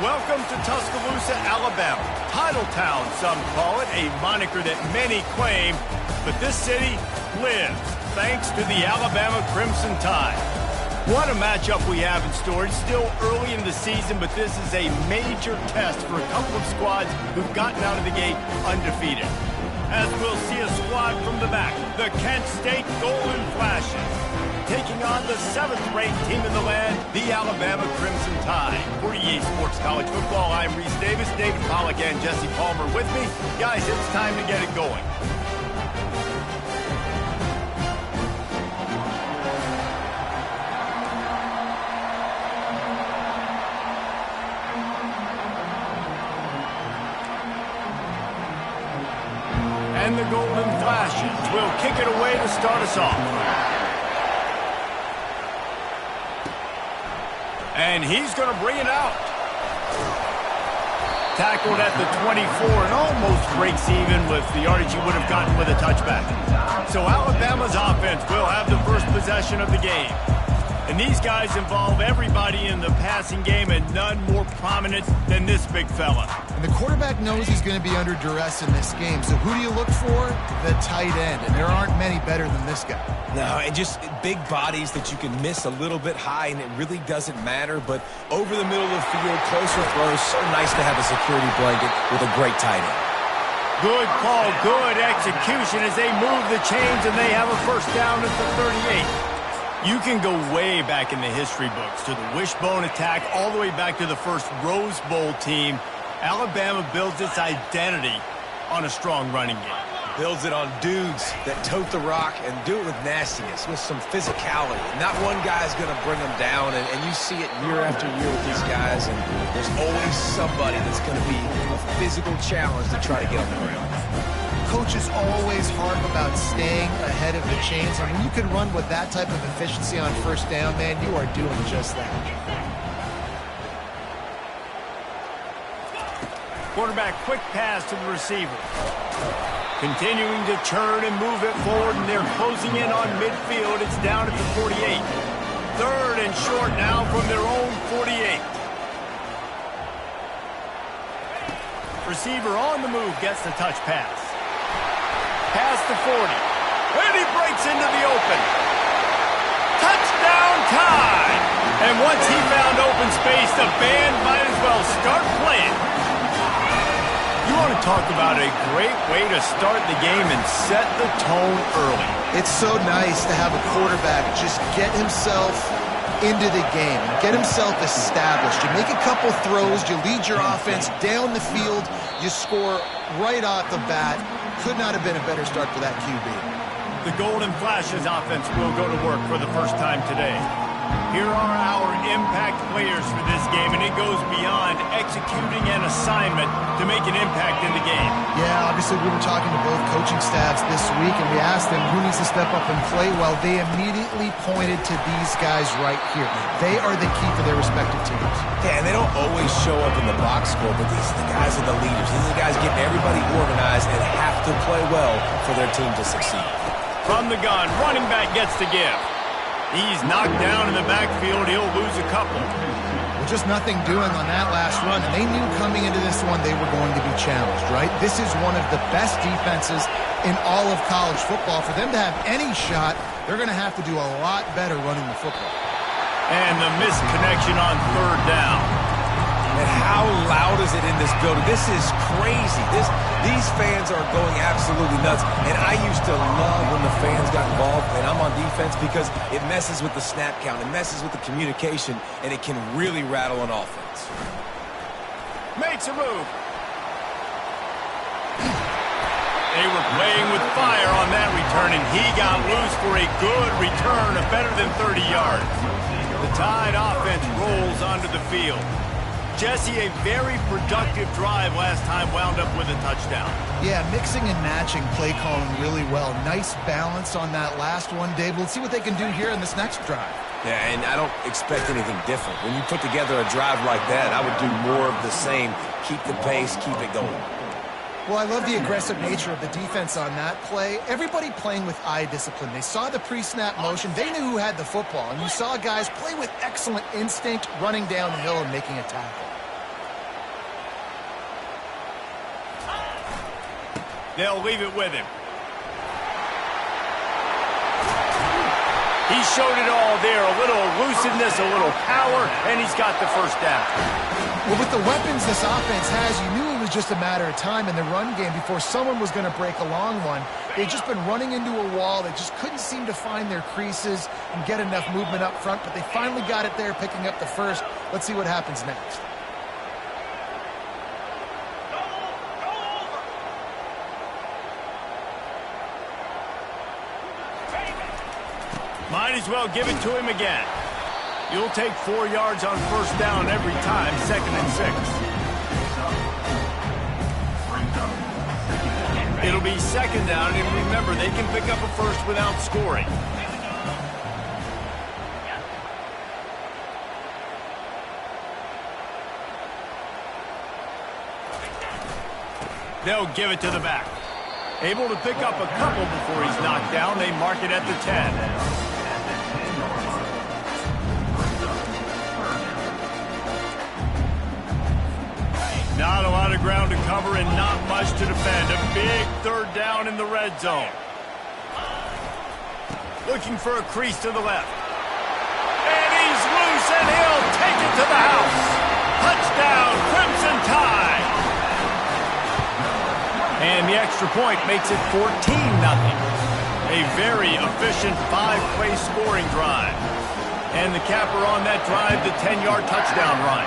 Welcome to Tuscaloosa, Alabama. Title Town, some call it, a moniker that many claim, but this city lives thanks to the Alabama Crimson Tide. What a matchup we have in store. It's still early in the season, but this is a major test for a couple of squads who've gotten out of the gate undefeated. As we'll see a squad from the back, the Kent State Golden Flashes, taking on the 7th-ranked team in the land, the Alabama Crimson Tide. For EA Sports College Football, I'm Reese Davis, David Pollack, and Jesse Palmer with me. Guys, it's time to get it going. And the Golden Flashes will kick it away to start us off. And he's going to bring it out. Tackled at the 24 and almost breaks even with the yardage he would have gotten with a touchback. So Alabama's offense will have the first possession of the game. And these guys involve everybody in the passing game, and none more prominent than this big fella. And the quarterback knows he's going to be under duress in this game. So who do you look for? The tight end. And there aren't many better than this guy. No, and just big bodies that you can miss a little bit high, and it really doesn't matter. But over the middle of the field, closer throws, so nice to have a security blanket with a great tight end. Good call, good execution as they move the chains, and they have a first down at the 38. You can go way back in the history books to the wishbone attack, all the way back to the first Rose Bowl team. Alabama builds its identity on a strong running game. Builds it on dudes that tote the rock and do it with nastiness, with some physicality. Not one guy's going to bring them down, and you see it year after year with these guys, and there's always somebody that's going to be a physical challenge to try to get on the ground. Coaches always harp about staying ahead of the chains, and when you can run with that type of efficiency on first down, man, you are doing just that. Quarterback quick pass to the receiver. Continuing to turn and move it forward, and they're closing in on midfield. It's down at the 48. 3rd and short now from their own 48. Receiver on the move gets the touch pass. Past the 40. And he breaks into the open. Touchdown time! And once he found open space, the band might as well start playing. You want to talk about a great way to start the game and set the tone early. It's so nice to have a quarterback just get himself into the game, get himself established. You make a couple throws, you lead your offense down the field, you score right off the bat. Could not have been a better start for that QB. The Golden Flashes offense will go to work for the first time today. Here are our impact players for this game, and it goes beyond executing an assignment to make an impact in the game. Yeah, obviously we were talking to both coaching staffs this week, and we asked them who needs to step up and play well. They immediately pointed to these guys right here. They are the key for their respective teams. Yeah, and they don't always show up in the box score, but these are the guys are the leaders. These are the guys getting everybody organized and have to play well for their team to succeed. From the gun, running back gets to give. He's knocked down in the backfield. He'll lose a couple. Well, just nothing doing on that last run, and they knew coming into this one they were going to be challenged, right? This is one of the best defenses in all of college football. For them to have any shot, they're going to have to do a lot better running the football. And the missed connection on 3rd down. And how loud is it in this building? This is crazy. These fans are going absolutely nuts. And I used to love when the fans got involved, and I'm on defense, because it messes with the snap count. It messes with the communication, and it can really rattle an offense. Makes a move. They were playing with fire on that return, and he got loose for a good return of better than 30 yards. The Tide offense rolls onto the field. Jesse, a very productive drive last time wound up with a touchdown. Yeah, mixing and matching play calling really well. Nice balance on that last one, Dave. Let's see what they can do here in this next drive. Yeah, and I don't expect anything different. When you put together a drive like that, I would do more of the same. Keep the pace, keep it going. Well, I love the aggressive nature of the defense on that play. Everybody playing with eye discipline. They saw the pre-snap motion. They knew who had the football. And you saw guys play with excellent instinct, running down the hill and making a tackle. They'll leave it with him. He showed it all there. A little elusiveness, a little power, and he's got the first down. Well, with the weapons this offense has, you knew it was just a matter of time in the run game before someone was going to break a long one. They'd just been running into a wall. They just couldn't seem to find their creases and get enough movement up front, but they finally got it there, picking up the first. Let's see what happens next. Might as well give it to him again. You'll take 4 yards on first down every time, 2nd and 6. It'll be 2nd down, and remember, they can pick up a first without scoring. They'll give it to the back. Able to pick up a couple before he's knocked down. They mark it at the 10. Not a lot of ground to cover and not much to defend. A big 3rd down in the red zone. Looking for a crease to the left. And he's loose, and he'll take it to the house. Touchdown, Crimson Tide. And the extra point makes it 14-0. A very efficient 5-play scoring drive. And the capper on that drive, the 10-yard touchdown run.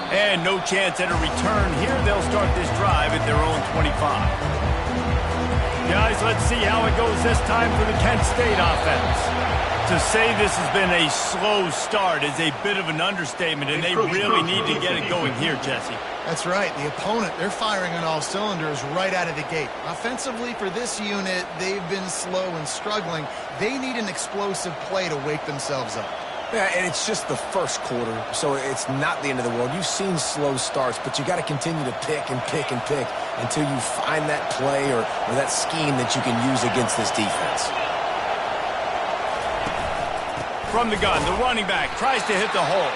And no chance at a return here. They'll start this drive at their own 25. Guys, let's see how it goes this time for the Kent State offense. To say this has been a slow start is a bit of an understatement, and they really need to get it going here, Jesse. That's right. The opponent, they're firing on all cylinders right out of the gate. Offensively, for this unit, they've been slow and struggling. They need an explosive play to wake themselves up. Yeah, and it's just the first quarter, so it's not the end of the world. You've seen slow starts, but you got to continue to pick and pick and pick until you find that play or that scheme that you can use against this defense. From the gun, the running back tries to hit the hole.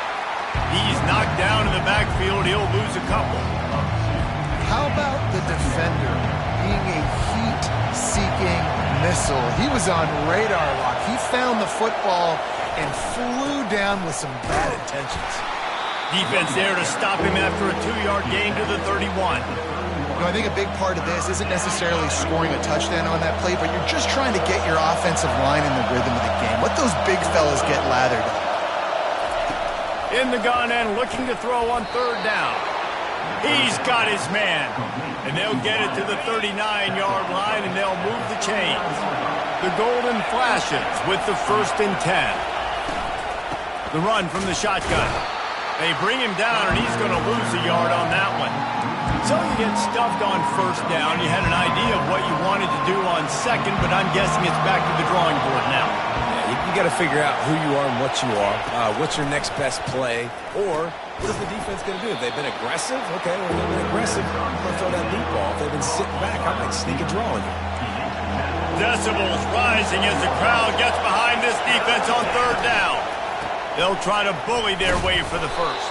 He's knocked down in the backfield. He'll lose a couple. How about the defender being a heat-seeking missile? He was on radar lock. He found the football and flew down with some bad intentions. Defense there to stop him after a 2-yard gain to the 31. You know, I think a big part of this isn't necessarily scoring a touchdown on that play, but you're just trying to get your offensive line in the rhythm of the game. Let those big fellas get lathered up. In the gun and looking to throw on 3rd down. He's got his man. And they'll get it to the 39-yard line, and they'll move the chains. The golden flashes with the 1st and 10. The run from the shotgun. They bring him down, and he's going to lose a yard on that one. So you get stuffed on 1st down. You had an idea of what you wanted to do on 2nd, but I'm guessing it's back to the drawing board now. You got to figure out who you are and what you are. What's your next best play? Or what is the defense going to do? If they've been aggressive, okay, well, they've been aggressive. I'm going to throw that deep ball. If they've been sitting back, I might sneak a draw in here. Decibels rising as the crowd gets behind this defense on 3rd down. They'll try to bully their way for the first.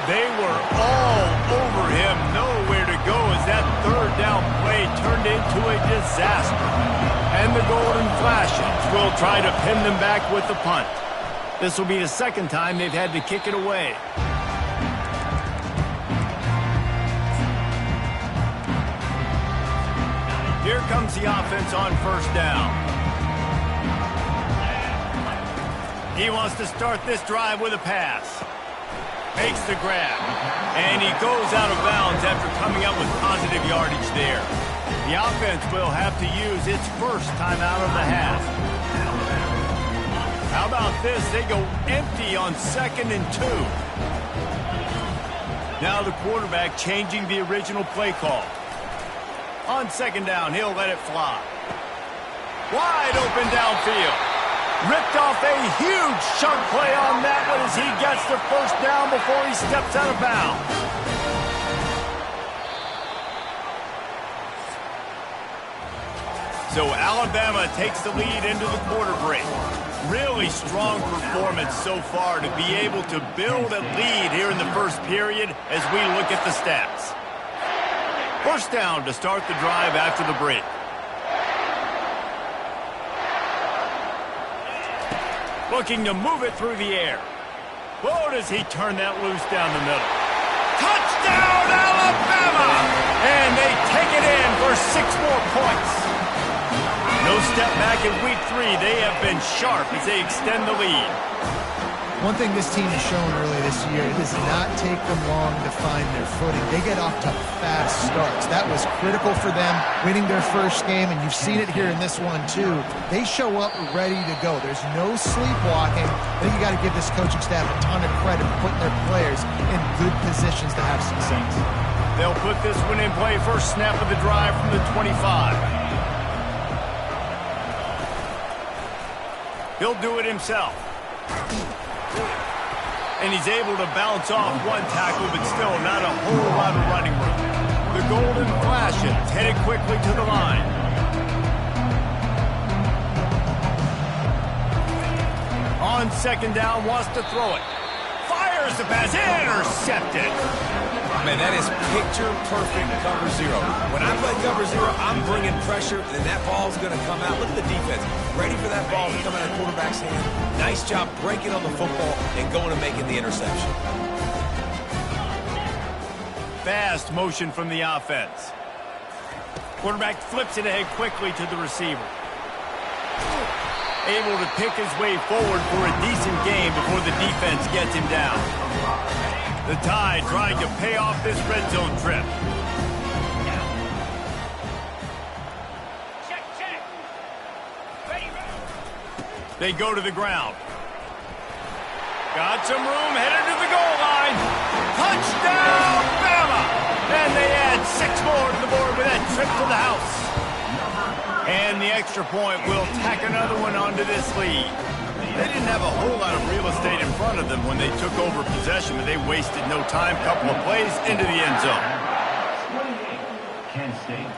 They were all over him, nowhere to go as that 3rd down play turned into a disaster. And the Golden Flashes will try to pin them back with the punt. This will be the 2nd time they've had to kick it away. Here comes the offense on 1st down. He wants to start this drive with a pass. Makes the grab. And he goes out of bounds after coming up with positive yardage there. The offense will have to use its first timeout of the half. How about this? They go empty on 2nd and 2. Now the quarterback changing the original play call. On 2nd down, he'll let it fly. Wide open downfield. Ripped off a huge chunk play on that one as he gets the 1st down before he steps out of bounds. So Alabama takes the lead into the quarter break. Really strong performance so far to be able to build a lead here in the 1st period as we look at the stats. First down to start the drive after the break. Looking to move it through the air. Whoa, does he turn that loose down the middle. Touchdown, Alabama! And they take it in for 6 more points. No step back in week 3. They have been sharp as they extend the lead. One thing this team has shown early this year, it does not take them long to find their footing. They get off to fast starts. That was critical for them, winning their first game, and you've seen it here in this one too. They show up ready to go. There's no sleepwalking. I think you got to give this coaching staff a ton of credit for putting their players in good positions to have success. They'll put this one in play first snap of the drive from the 25. He'll do it himself. And he's able to bounce off one tackle, but still not a whole lot of running room. The golden flashes, headed quickly to the line. On second down, wants to throw it. Fires the pass, intercepted. Man, that is picture-perfect cover 0. When I play cover 0, I'm bringing pressure, and that ball's going to come out. Look at the defense. Ready for that ball to come out of the quarterback's hand. Nice job breaking on the football and going and making the interception. Fast motion from the offense. Quarterback flips it ahead quickly to the receiver. Able to pick his way forward for a decent game before the defense gets him down. The Tide trying to pay off this red zone trip. Check. Ready. They go to the ground. Got some room, headed to the goal line. Touchdown, Bama! And they add 6 more to the board with that trip to the house. And the extra point will tack another one onto this lead. They didn't have a whole lot of real estate in front of them when they took over possession, but they wasted no time. Couple of plays into the end zone. Kent State,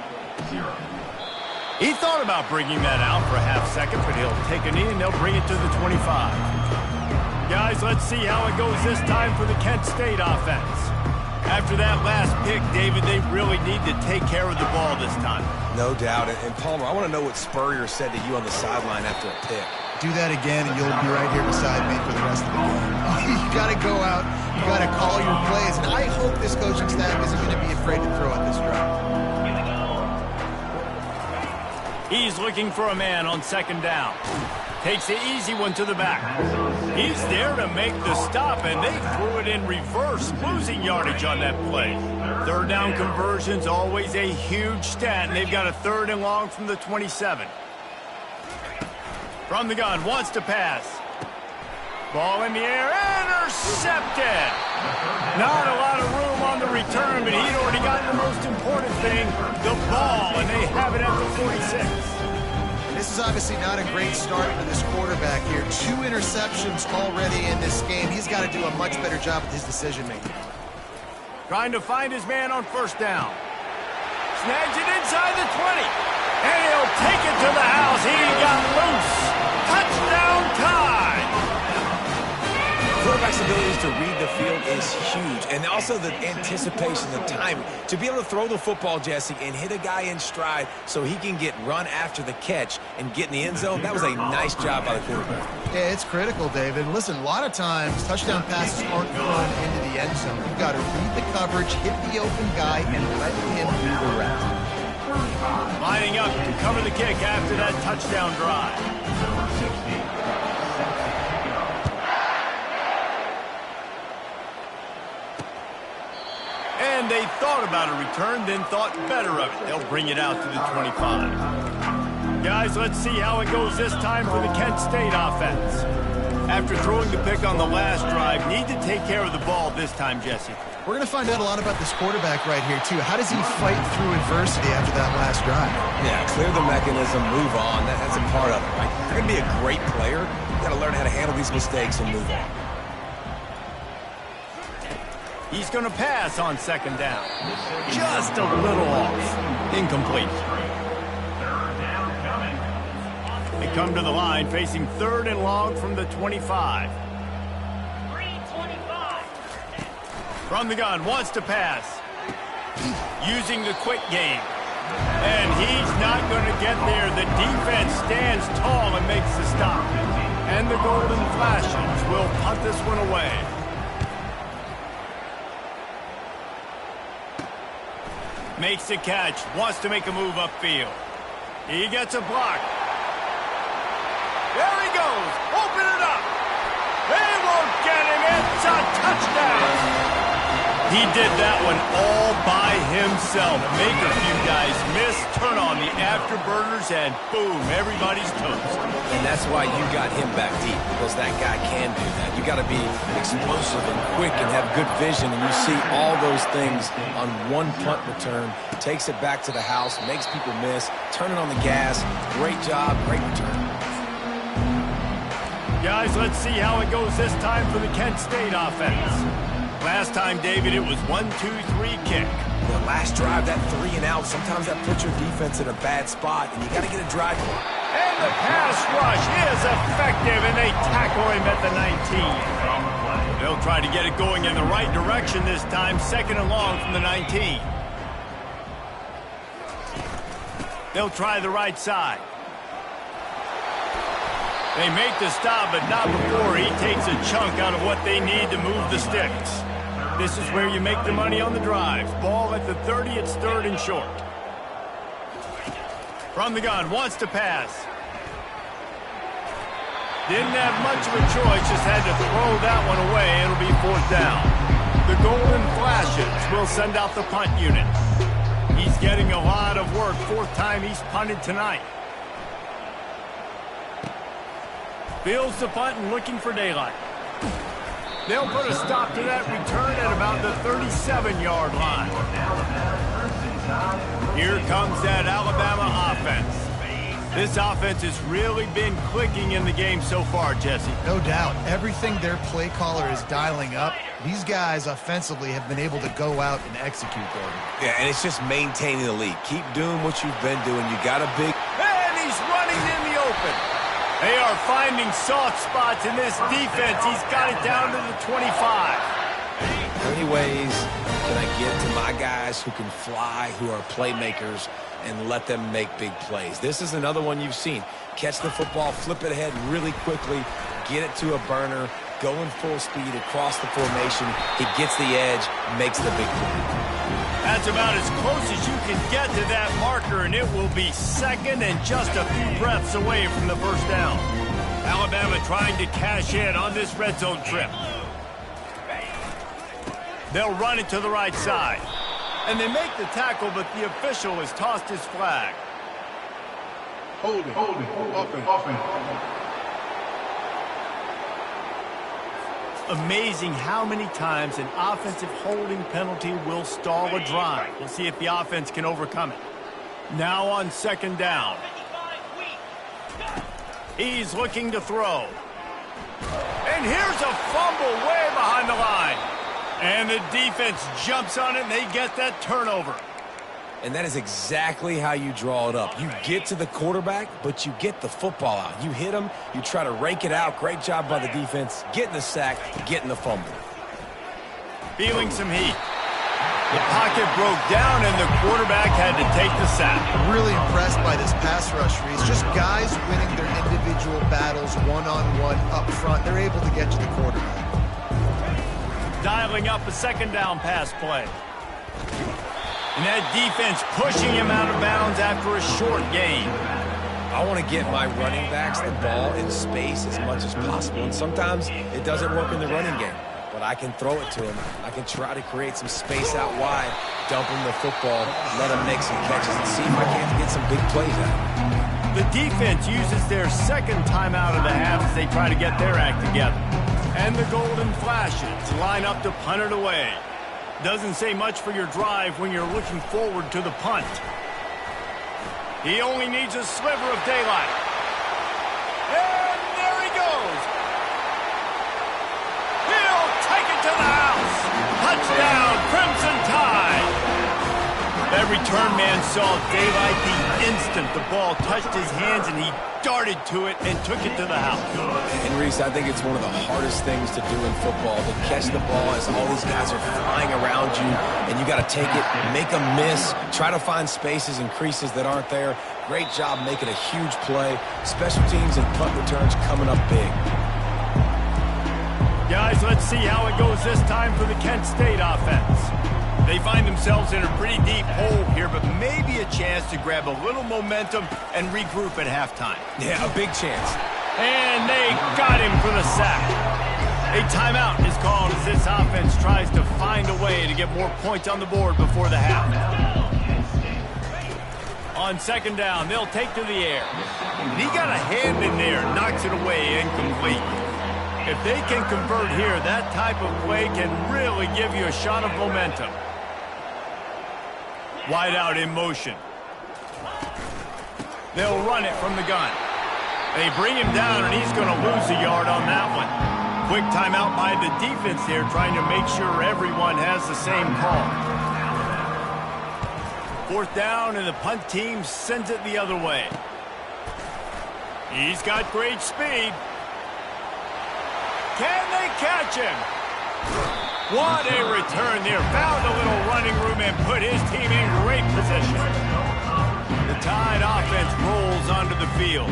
0. He thought about bringing that out for a half second, but he'll take a knee and they'll bring it to the 25. Guys, let's see how it goes this time for the Kent State offense. After that last pick, David, they really need to take care of the ball this time. No doubt. And Palmer, I want to know what Spurrier said to you on the sideline after a pick. Do that again, and you'll be right here beside me for the rest of the game. You got to go out. You got to call your plays. And I hope this coaching staff isn't going to be afraid to throw at this drive. He's looking for a man on second down. Takes the easy one to the back. He's there to make the stop, and they threw it in reverse, losing yardage on that play. Third down conversion's always a huge stat, and they've got a 3rd and long from the 27. From the gun, wants to pass. Ball in the air, intercepted! Not a lot of room on the return, but he'd already gotten the most important thing, the ball, and they have it at the 46. This is obviously not a great start for this quarterback here. 2 interceptions already in this game. He's got to do a much better job with his decision-making. Trying to find his man on first down. Snags it inside the 20. And he'll take it to the house. He got loose. Touchdown Tide. Quarterback's abilities to read the field is huge. And also the anticipation, the timing. To be able to throw the football, Jesse, and hit a guy in stride so he can get run after the catch and get in the end zone, that was a nice job by the quarterback. Yeah, it's critical, David. Listen, a lot of times touchdown passes aren't thrown into the end zone. You've got to read the coverage, hit the open guy, and let him do the rest. Lining up to cover the kick after that touchdown drive. And they thought about a return, then thought better of it. They'll bring it out to the 25. Guys, let's see how it goes this time for the Kent State offense. After throwing the pick on the last drive, need to take care of the ball this time, Jesse. We're going to find out a lot about this quarterback right here, too. How does he fight through adversity after that last drive? Yeah, clear the mechanism, move on. That's a part of it, right? You're going to be a great player. You've got to learn how to handle these mistakes and move on. He's going to pass on second down. Just a little off. Incomplete. They come to the line facing 3rd and long from the 25. From the gun, wants to pass. using the quick game. And he's not going to get there. The defense stands tall and makes the stop. And the Golden Flashes will punt this one away. Makes the catch, wants to make a move upfield. He gets a block. There he goes, open it up. They won't get him, it's a touchdown. He did that one all by himself. Make a few guys miss, turn on the afterburners, and boom, everybody's toast. And that's why you got him back deep, because that guy can do that. You got to be explosive and quick and have good vision, and you see all those things on one punt return. Takes it back to the house, makes people miss, turning on the gas. Great job, great return. Guys, let's see how it goes this time for the Kent State offense. Last time, David, it was 1-2-3 kick. The last drive, that 3 and out, sometimes that puts your defense in a bad spot, and you got to get a drive going. And the pass rush is effective, and they tackle him at the 19. They'll try to get it going in the right direction this time, second and long from the 19. They'll try the right side. They make the stop, but not before he takes a chunk out of what they need to move the sticks. This is where you make the money on the drives. Ball at the 30, it's third and short. From the gun, wants to pass. Didn't have much of a choice, just had to throw that one away. It'll be fourth down. The Golden Flashes will send out the punt unit. He's getting a lot of work. Fourth time he's punted tonight. Fields the punt and looking for daylight. They'll put a stop to that return at about the 37-yard line. Here comes that Alabama offense. This offense has really been clicking in the game so far, Jesse. No doubt. Everything their play caller is dialing up, these guys offensively have been able to go out and execute, Gordon. Yeah, and it's just maintaining the lead. Keep doing what you've been doing. You got a big... And he's running in the open. They are finding soft spots in this defense. He's got it down to the 25. How many ways can I get to my guys who can fly, who are playmakers, and let them make big plays? This is another one you've seen. Catch the football, flip it ahead really quickly, get it to a burner, go in full speed across the formation. He gets the edge, makes the big play. That's about as close as you can get to that marker, and it will be second and just a few breaths away from the first down. Alabama trying to cash in on this red zone trip. They'll run it to the right side. And they make the tackle, but the official has tossed his flag. Holding, offense. Amazing how many times an offensive holding penalty will stall a drive. We'll see if the offense can overcome it. Now on second down. He's looking to throw. And here's a fumble way behind the line. And the defense jumps on it, and they get that turnover. And that is exactly how you draw it up. You get to the quarterback, but you get the football out. You hit him, you try to rake it out. Great job by the defense. Getting the sack, getting the fumble. Feeling some heat. The pocket broke down, and the quarterback had to take the sack. I'm really impressed by this pass rush, Reese. Just guys winning their individual battles one-on-one up front. They're able to get to the quarterback. Dialing up a second down pass play. And that defense pushing him out of bounds after a short gain. I want to get my running backs the ball in space as much as possible. And sometimes it doesn't work in the running game. But I can throw it to him. I can try to create some space out wide, dump him the football, let him make some catches, and see if I can't get some big plays out of him. The defense uses their second timeout of the half as they try to get their act together. And the Golden Flashes line up to punt it away. Doesn't say much for your drive when you're looking forward to the punt. He only needs a sliver of daylight. And there he goes. He'll take it to the house. Touchdown, Crimson Tide. That return man saw daylight the instant the ball touched his hands, and he darted to it and took it to the house. And Reese, I think it's one of the hardest things to do in football, to catch the ball as all these guys are flying around you, and you got to take it, make a miss, try to find spaces and creases that aren't there. Great job making a huge play. Special teams and punt returns coming up big. Guys, let's see how it goes this time for the Kent State offense. They find themselves in a pretty deep hole here, but maybe a chance to grab a little momentum and regroup at halftime. Yeah, a big chance. And they got him for the sack. A timeout is called as this offense tries to find a way to get more points on the board before the half. On second down, they'll take to the air. He got a hand in there, knocks it away, incomplete. If they can convert here, that type of play can really give you a shot of momentum. Wide out in motion. They'll run it from the gun. They bring him down, and he's going to lose a yard on that one. Quick timeout by the defense here, trying to make sure everyone has the same call. Fourth down, and the punt team sends it the other way. He's got great speed. Can they catch him? What a return there. Found a little running room and put his team in great position. The Tide offense rolls onto the field.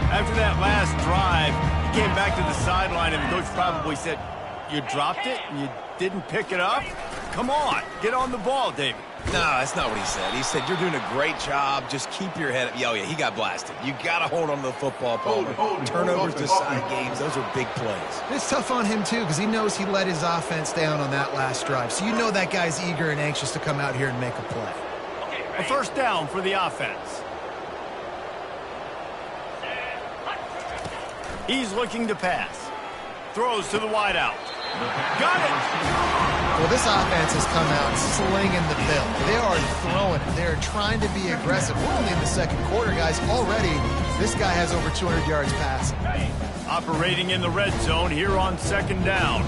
After that last drive, he came back to the sideline, and the coach probably said, "You dropped it and you didn't pick it up? Come on, get on the ball, David." No, that's not what he said. He said, "You're doing a great job. Just keep your head up." Oh, yeah, he got blasted. You got to hold on to the football, Palmer. Turnovers decide games. Those are big plays. It's tough on him, too, because he knows he let his offense down on that last drive. So you know that guy's eager and anxious to come out here and make a play. A first down for the offense. He's looking to pass. Throws to the wideout. Got it! Well, this offense has come out slinging the bill. They are throwing it. They're trying to be aggressive. We're only in the second quarter, guys. Already, this guy has over 200 yards passing. Operating in the red zone here on second down.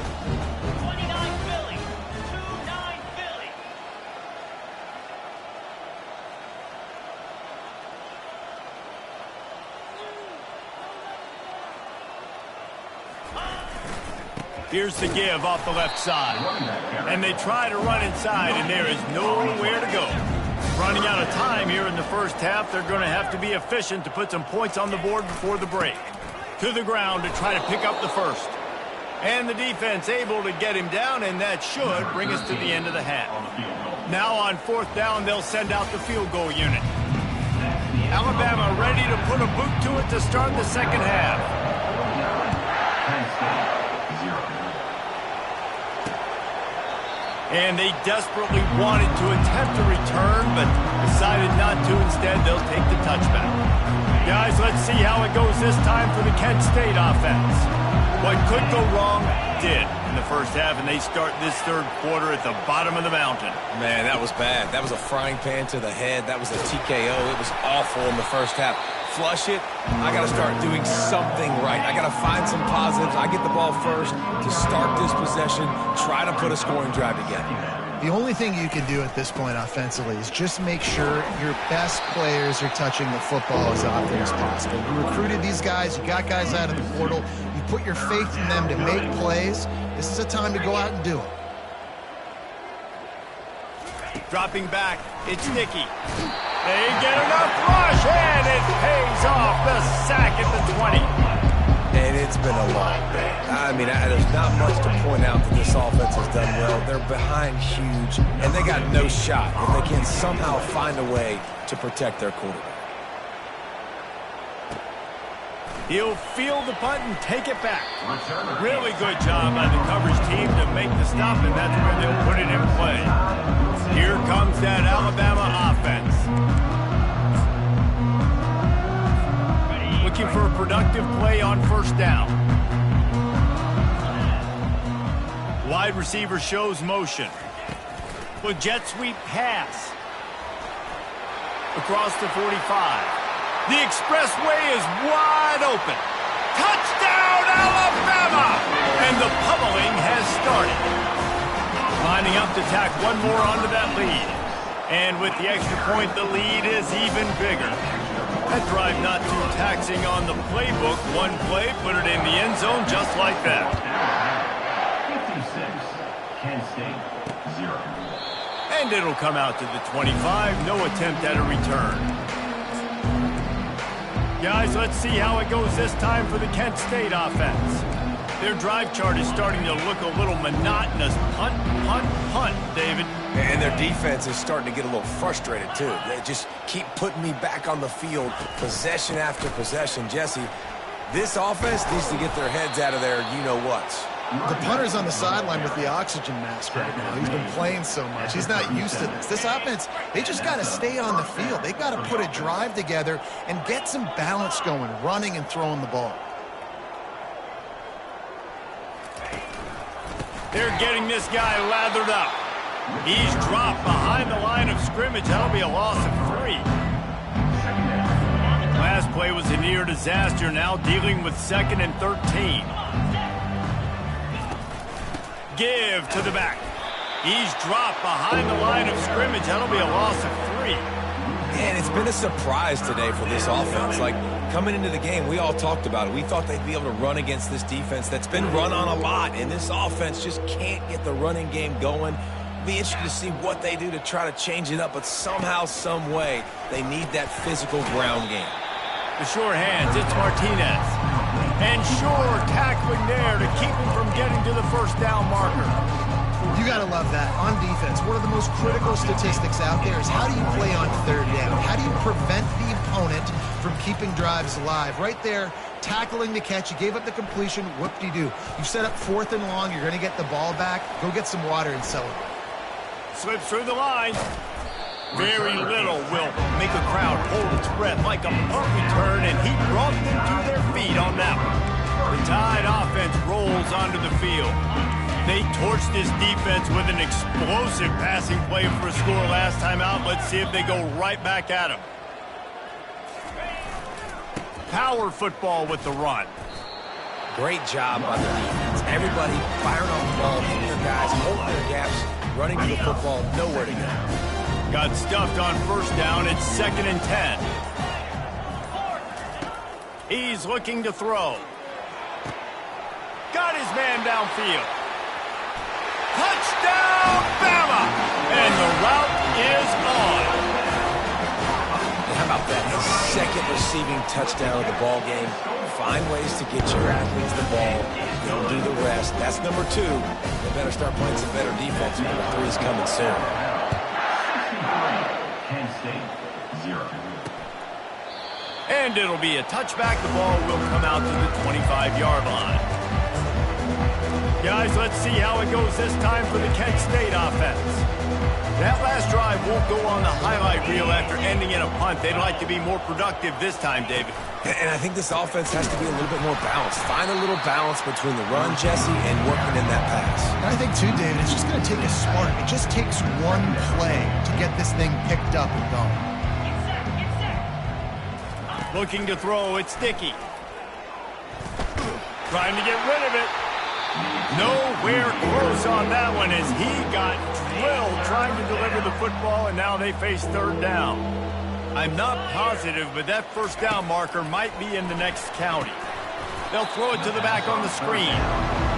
29 Philly. 29 Philly. Here's the give off the left side. And they try to run inside, and there is nowhere to go. Running out of time here in the first half, they're going to have to be efficient to put some points on the board before the break. To the ground to try to pick up the first. And the defense able to get him down, and that should bring us to the end of the half. Now on fourth down, they'll send out the field goal unit. Alabama ready to put a boot to it to start the second half. And they desperately wanted to attempt a return, but decided not to. Instead, they'll take the touchback. Guys, let's see how it goes this time for the Kent State offense. What could go wrong did in the first half, and they start this third quarter at the bottom of the mountain. Man, that was bad. That was a frying pan to the head. That was a TKO. It was awful in the first half. Flush it. I got to start doing something right. I got to find some positives. I get the ball first to start this possession, try to put a scoring drive together. The only thing you can do at this point offensively is just make sure your best players are touching the football as often as possible. You recruited these guys. You got guys out of the portal. You put your faith in them to make plays. This is a time to go out and do it. Dropping back, it's Nicky. They get enough rush, and it pays off. The sack at the 20. And it's been a long day. I mean, there's not much to point out that this offense has done well. They're behind huge, and they got no shot if they can somehow find a way to protect their quarterback. He'll field the punt and take it back. Really good job by the coverage team to make the stop, and that's where they'll put it in play. Here comes that Alabama offense. Looking for a productive play on first down. Wide receiver shows motion. With jet sweep pass. Across the 45. The expressway is wide open. Touchdown, Alabama! And the pummeling has started. Lining up to tack one more onto that lead. And with the extra point, the lead is even bigger. That drive not too taxing on the playbook. One play, put it in the end zone just like that. 56, Kent State, 0. And it'll come out to the 25. No attempt at a return. Guys, let's see how it goes this time for the Kent State offense. Their drive chart is starting to look a little monotonous. Punt, punt, punt, David. And their defense is starting to get a little frustrated, too. They just keep putting me back on the field, possession after possession. Jesse, this offense needs to get their heads out of their you-know-whats. The punter's on the sideline with the oxygen mask right now. He's been playing so much. He's not used to this. This offense, they just got to stay on the field. They got to put a drive together and get some balance going, running and throwing the ball. They're getting this guy lathered up. He's dropped behind the line of scrimmage. That'll be a loss of 3. Last play was a near disaster. Now dealing with 2nd and 13. Give to the back. He's dropped behind the line of scrimmage. That'll be a loss of 3. And it's been a surprise today for this offense. Like, coming into the game, we all talked about it. We thought they'd be able to run against this defense that's been run on a lot, and this offense just can't get the running game going. Be interested to see what they do to try to change it up, but somehow, some way, they need that physical ground game. The sure hands, it's Martinez. And sure tackling there to keep him from getting to the first down marker. You got to love that. On defense, one of the most critical statistics out there is how do you play on 3rd down? How do you prevent the opponent from keeping drives alive? Right there, tackling the catch. You gave up the completion. Whoop-de-doo. You set up 4th and long. You're going to get the ball back. Go get some water and celebrate. Slips through the line. Very little will make a crowd hold its breath like a punt return, and he brought them to their feet on that one. The Tide offense rolls onto the field. They torched this defense with an explosive passing play for a score last time out. Let's see if they go right back at him. Power football with the run. Great job by the defense. Everybody firing off the ball, hitting their guys, holding their gaps, running to the football, nowhere to go. Got stuffed on 1st down. It's 2nd and 10. He's looking to throw. Got his man downfield. Touchdown, Bama! And the route is on. How about that? His 2nd receiving touchdown of the ball game. Find ways to get your athletes the ball. They'll do the rest. That's number 2. They better start playing some better defense. Number 3 is coming soon. Kent State, 0. And it'll be a touchback. The ball will come out to the 25-yard line. Guys, let's see how it goes this time for the Kent State offense. That last drive won't go on the highlight reel after ending in a punt. They'd like to be more productive this time, David. And I think this offense has to be a little bit more balanced. Find a little balance between the run, Jesse, and working in that pass. And I think, too, David, it's just going to take a spark. It just takes one play to get this thing picked up and going. Looking to throw, it's Dickey. Trying to get rid of it. Nowhere close on that one as he got drilled trying to deliver the football, and now they face 3rd down. I'm not positive, but that 1st down marker might be in the next county. They'll throw it to the back on the screen.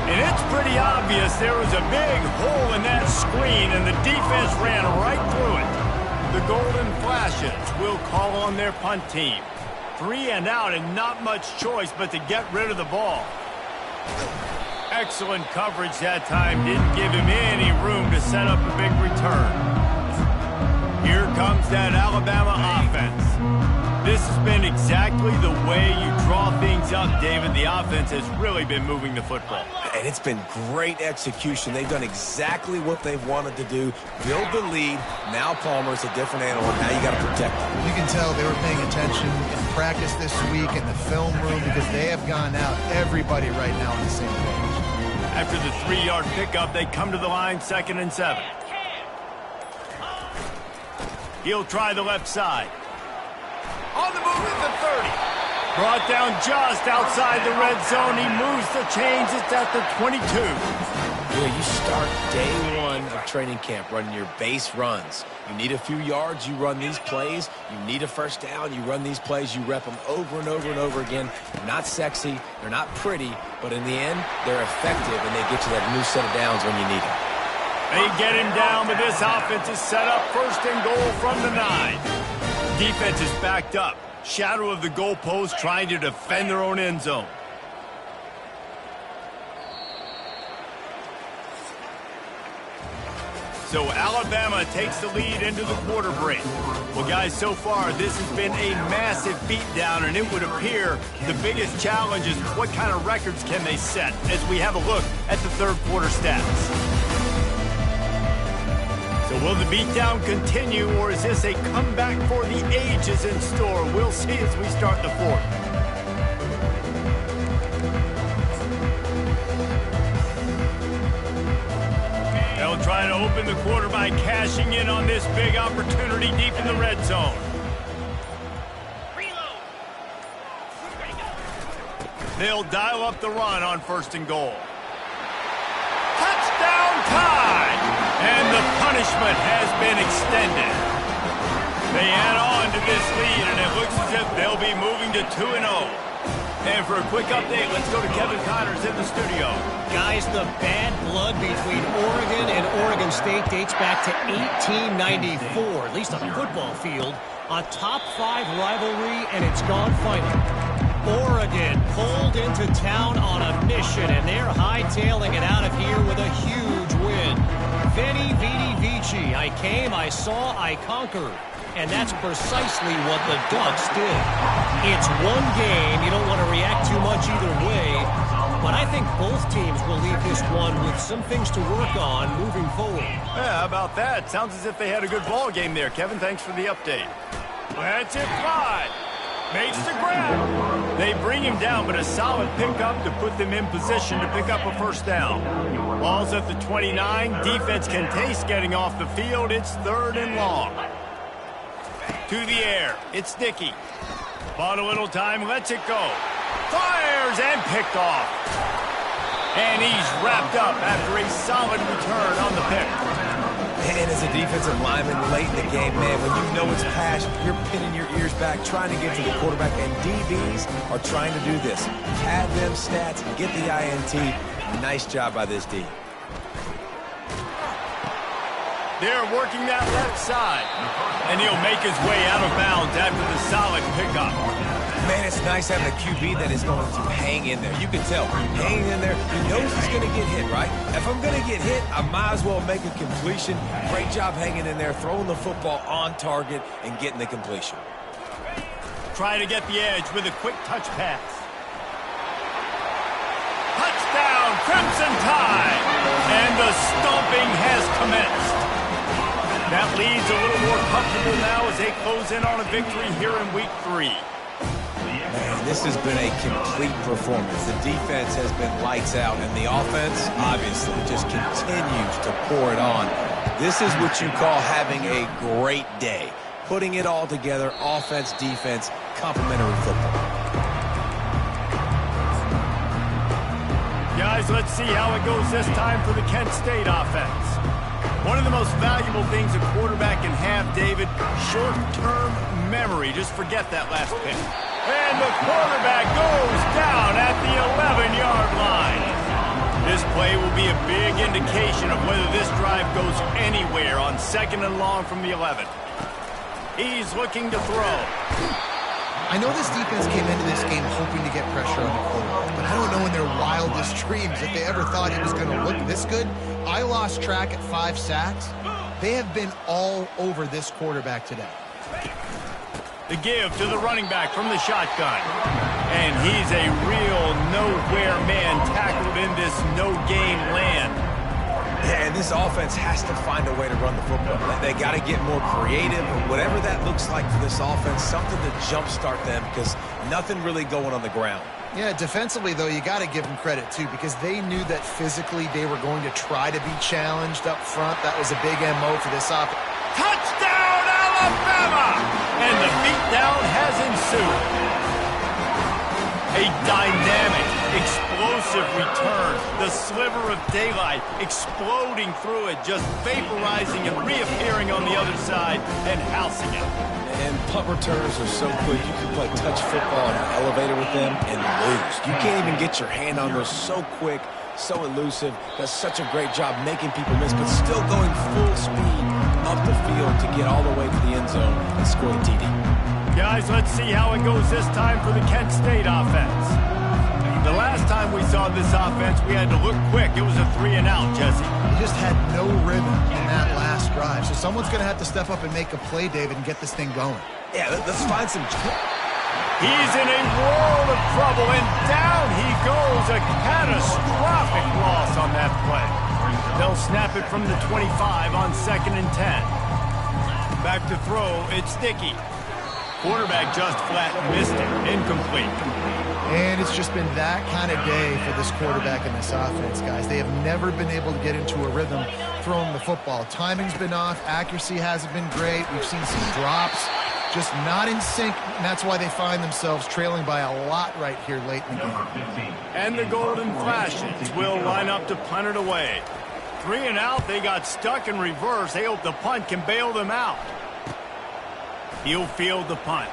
And it's pretty obvious there was a big hole in that screen, and the defense ran right through it. The Golden Flashes will call on their punt team. 3 and out and not much choice but to get rid of the ball. Excellent coverage that time. Didn't give him any room to set up a big return. Here comes that Alabama offense. This has been exactly the way you draw things up, David. The offense has really been moving the football. And it's been great execution. They've done exactly what they've wanted to do. Build the lead. Now Palmer's a different animal. Now you got to protect him. You can tell they were paying attention in practice this week in the film room because they have gone out, everybody right now on the same page. After the 3-yard pickup, they come to the line, 2nd and 7. He'll try the left side. On the move at the 30. Brought down just outside the red zone. He moves the chains. It's at the 22. You start day one of training camp running your base runs. You need a few yards, you run these plays. You need a first down, you run these plays. You rep them over and over and over again. They're not sexy, they're not pretty, but in the end, they're effective, and they get you that new set of downs when you need them. They get him down, but this offense is set up first and goal from the 9. Defense is backed up. Shadow of the goalpost, trying to defend their own end zone. So Alabama takes the lead into the quarter break. Well, guys, so far this has been a massive beatdown, and it would appear the biggest challenge is what kind of records can they set as we have a look at the third quarter stats. So will the beatdown continue, or is this a comeback for the ages in store? We'll see as we start the fourth. They'll try to open the quarter by cashing in on this big opportunity deep in the red zone. They'll dial up the run on first and goal. Touchdown time! And the punishment has been extended. They add on to this lead, and it looks as if they'll be moving to 2-0. And for a quick update, let's go to Kevin Connors in the studio. Guys, the bad blood between Oregon and Oregon State dates back to 1894, at least on the football field. A top-5 rivalry, and it's gone final. Oregon pulled into town on a mission, and they're hightailing it out of here with a huge win. Veni, vidi, vici. I came, I saw, I conquered. And that's precisely what the Ducks did. It's one game. You don't want to react too much either way. But I think both teams will leave this one with some things to work on moving forward. Yeah, how about that? Sounds as if they had a good ball game there. Kevin, thanks for the update. That's it, Clyde. Makes the grab. They bring him down, but a solid pickup to put them in position to pick up a first down. Ball's at the 29. Defense can taste getting off the field. It's 3rd and long. To the air. It's Dickey. Bought a little time. Lets it go. Fires and picked off. And he's wrapped up after a solid return on the pick. And as a defensive lineman late in the game, man, when you know it's pass, you're pinning your ears back, trying to get to the quarterback, and DBs are trying to do this. Pad them stats, get the INT. Nice job by this D. They're working that left side. And he'll make his way out of bounds after the solid pickup. Man, it's nice having a QB that is going to hang in there. You can tell, hanging in there, he knows he's going to get hit, right? If I'm going to get hit, I might as well make a completion. Great job hanging in there, throwing the football on target, and getting the completion. Trying to get the edge with a quick touch pass. Touchdown, Crimson Tide! And the stomping has commenced. That lead's a little more comfortable now as they close in on a victory here in Week 3. Man, this has been a complete performance. The defense has been lights out, and the offense, obviously, just continues to pour it on. This is what you call having a great day. Putting it all together, offense, defense, complementary football. Guys, let's see how it goes this time for the Kent State offense. One of the most valuable things a quarterback can have, David, short-term memory. Just forget that last pick. And the quarterback goes down at the 11-yard line. This play will be a big indication of whether this drive goes anywhere on 2nd and long from the 11. He's looking to throw. I know this defense came into this game hoping to get pressure on the quarterback, but I don't know in their wildest dreams if they ever thought he was going to look this good. I lost track at 5 sacks. They have been all over this quarterback today. The give to the running back from the shotgun. And he's a real nowhere man tackled in this no-game land. Yeah, and this offense has to find a way to run the football. They got to get more creative, whatever that looks like for this offense, something to jumpstart them because nothing really going on the ground. Yeah, defensively, though, you got to give them credit, too, because they knew that physically they were going to try to be challenged up front. That was a big MO for this offense. Touchdown, Alabama! And the beatdown has ensued. A dynamic, explosive return. The sliver of daylight exploding through it, just vaporizing and reappearing on the other side and housing it. And punt returns are so quick. You can play touch football in an elevator with them and lose. You can't even get your hand on those. So quick, so elusive. Does such a great job making people miss, but still going full speed up the field to get all the way to the end zone and score the TD. Guys, let's see how it goes this time for the Kent State offense. The last time we saw this offense, we had to look quick. It was a 3-and-out, Jesse. He just had no rhythm in that last drive. So someone's going to have to step up and make a play, David, and get this thing going. Yeah, let's find some... He's in a world of trouble, and down he goes. A catastrophic loss on that play. They'll snap it from the 25 on 2nd and 10. Back to throw, it's Dickey. Quarterback just flat missed it. Incomplete. And it's just been that kind of day for this quarterback and this offense, guys. They have never been able to get into a rhythm throwing the football. Timing's been off. Accuracy hasn't been great. We've seen some drops. Just not in sync, and that's why they find themselves trailing by a lot right here late in the game. And the Golden Flashes will line up to punt it away. 3-and-out, they got stuck in reverse. They hope the punt can bail them out. He'll field the punt.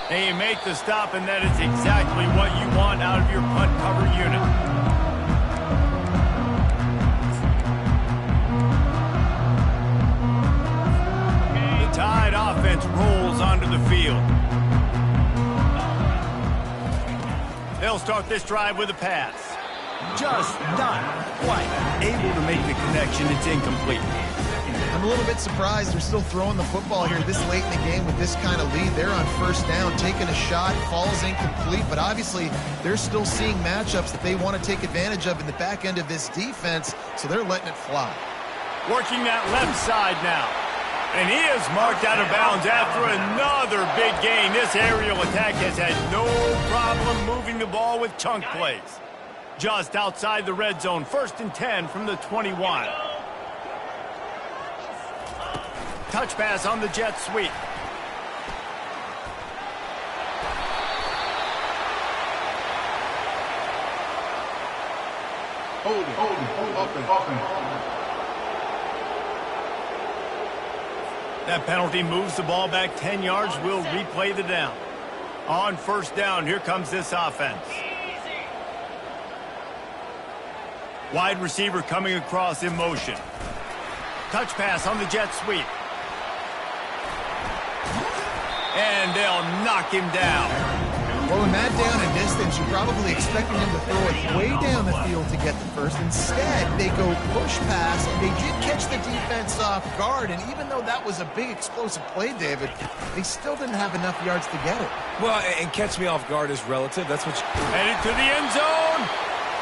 They make the stop, and that is exactly what you want out of your punt cover unit. The Tide offense rolls onto the field. They'll start this drive with a pass. Just not quite able to make the connection. It's incomplete. I'm a little bit surprised they're still throwing the football here this late in the game with this kind of lead. They're on first down, taking a shot, falls incomplete, but obviously they're still seeing matchups that they want to take advantage of in the back end of this defense, so they're letting it fly. Working that left side now. And he is marked out of bounds after another big gain. This aerial attack has had no problem moving the ball with chunk plays. Just outside the red zone, 1st and 10 from the 21. Touch pass on the jet sweep. Hold it, open. That penalty moves the ball back 10 yards. We'll replay the down. On first down, here comes this offense. Wide receiver coming across in motion. Touch pass on the jet sweep. And they'll knock him down. Well, in that down and distance, you're probably expecting him to throw it way down the field to get the first. Instead, they go push pass, and they did catch the defense off guard. And even though that was a big explosive play, David, they still didn't have enough yards to get it. Well, and catch me off guard is relative. That's what you... Headed to the end zone.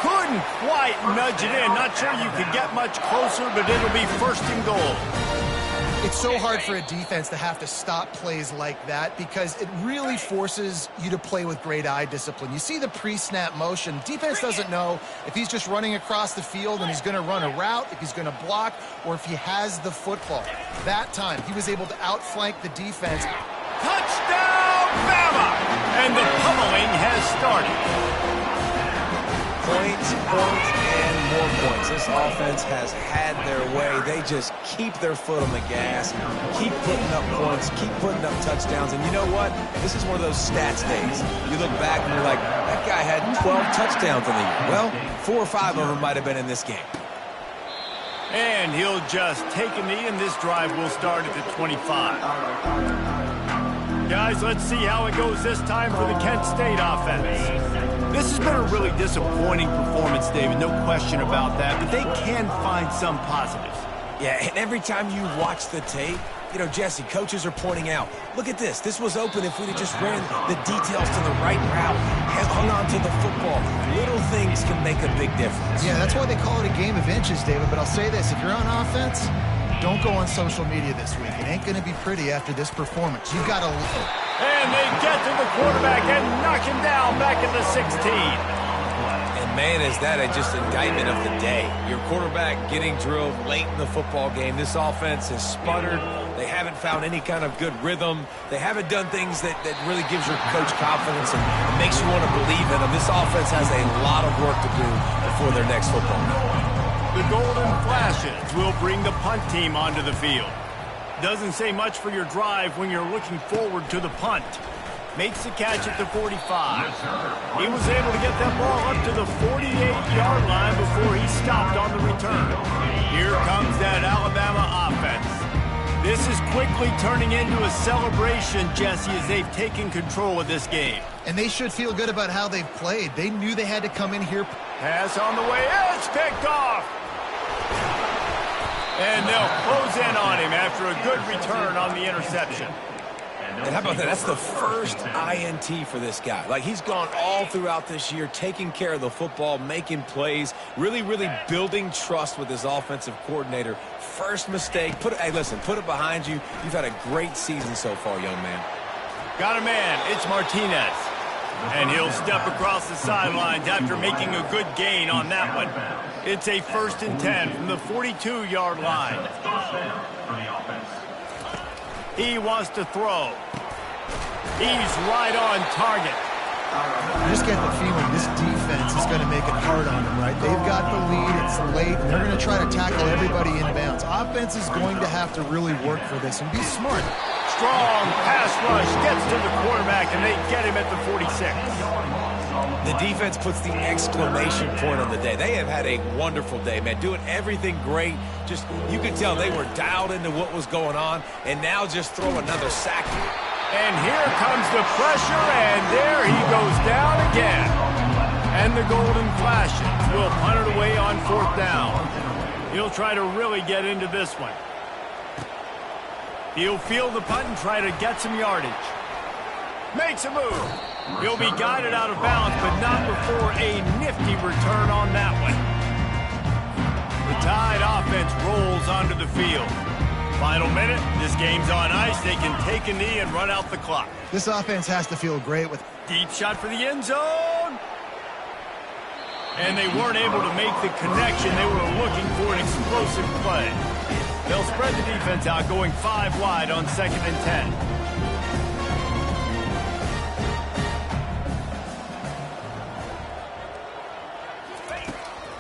Couldn't quite nudge it in. Not sure you could get much closer, but it'll be 1st and goal. It's so hard for a defense to have to stop plays like that because it really forces you to play with great eye discipline. You see the pre-snap motion. Defense doesn't know if he's just running across the field and he's going to run a route, if he's going to block, or if he has the football. That time, he was able to outflank the defense. Touchdown, Bama! And the pummeling has started. Points, and more points. This offense has had their way. They just keep their foot on the gas, keep putting up points, keep putting up touchdowns. And you know what? This is one of those stats days. You look back and you're like, that guy had 12 touchdowns in the year. Well, 4 or 5 of them might have been in this game. And he'll just take a knee, and this drive will start at the 25. Guys, let's see how it goes this time for the Kent State offense. This has been a really disappointing performance, David, no question about that, but they can find some positives. Yeah, and every time you watch the tape, you know, Jesse, coaches are pointing out, look at this. This was open if we'd have just ran the details to the right route, hung on to the football. Little things can make a big difference. Yeah, that's why they call it a game of inches, David, but I'll say this. If you're on offense, don't go on social media this week. It ain't going to be pretty after this performance. You've got to... And they get to the quarterback and knock him down back at the 16. And man, is that just indictment of the day. Your quarterback getting drilled late in the football game. This offense has sputtered. They haven't found any kind of good rhythm. They haven't done things that really gives your coach confidence and makes you want to believe in them. This offense has a lot of work to do before their next football game. The Golden Flashes will bring the punt team onto the field. Doesn't say much for your drive when you're looking forward to the punt. Makes the catch at the 45. He was able to get that ball up to the 48-yard line before he stopped on the return. Here comes that Alabama offense. This is quickly turning into a celebration, Jesse, as they've taken control of this game. And they should feel good about how they've played. They knew they had to come in here. Pass on the way. It's picked off. And they'll close in on him after a good return on the interception. And how about that? That's the first INT for this guy. Like, he's gone all throughout this year, taking care of the football, making plays, really building trust with his offensive coordinator. First mistake. Hey, listen, put it behind you. You've had a great season so far, young man. Got a man. It's Martinez. And he'll step across the sidelines after making a good gain on that one. It's a 1st and 10 from the 42-yard line. He wants to throw. He's right on target. You just get the feeling this defense is going to make it hard on them, right? They've got the lead. It's late, and they're going to try to tackle everybody inbounds. Offense is going to have to really work for this and be smart. Strong pass rush gets to the quarterback, and they get him at the 46. The defense puts the exclamation point on the day. They have had a wonderful day, man, doing everything great. Just, you could tell they were dialed into what was going on, and now just throw another sack. And here comes the pressure, and there he goes down again. And the Golden Flashes will punt it away on 4th down. He'll try to really get into this one. He'll field the punt and try to get some yardage. Makes a move. He'll be guided out of bounds, but not before a nifty return on that one. The Tide offense rolls onto the field. Final minute. This game's on ice. They can take a knee and run out the clock. This offense has to feel great with... Deep shot for the end zone. And they weren't able to make the connection. They were looking for an explosive play. They'll spread the defense out, going 5 wide on 2nd and 10.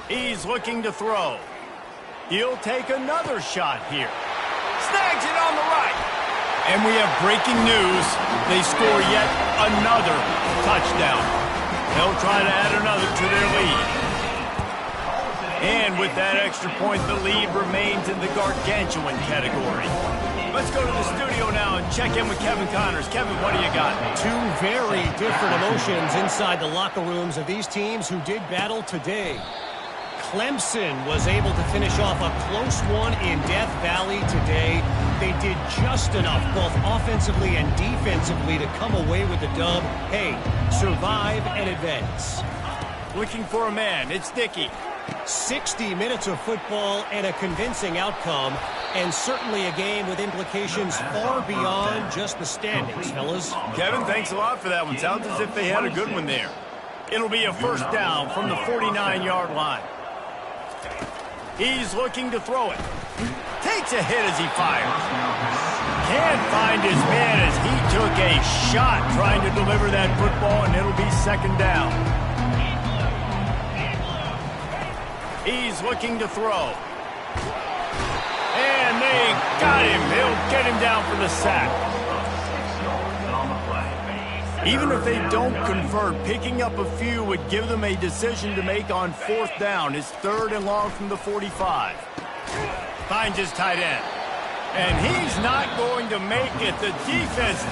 He's looking to throw. He'll take another shot here. Snags it on the right. And we have breaking news. They score yet another touchdown. They'll try to add another to their lead. And with that extra point, the lead remains in the gargantuan category. Let's go to the studio now and check in with Kevin Connors. Kevin, what do you got? 2 very different emotions inside the locker rooms of these teams who did battle today. Clemson was able to finish off a close one in Death Valley today. They did just enough, both offensively and defensively, to come away with the dub. Hey, survive and advance. Looking for a man. It's Dickey. 60 minutes of football and a convincing outcome, and certainly a game with implications far beyond just the standings, fellas. Kevin, thanks a lot for that one. Sounds as if they had a good one there. It'll be a 1st down from the 49-yard line. He's looking to throw it. Takes a hit as he fires. Can't find his man as he took a shot trying to deliver that football, and it'll be 2nd down. He's looking to throw. And they got him. They'll get him down for the sack. Even if they don't convert, picking up a few would give them a decision to make on 4th down. It's 3rd and long from the 45. Finds his tight end. And he's not going to make it. The defense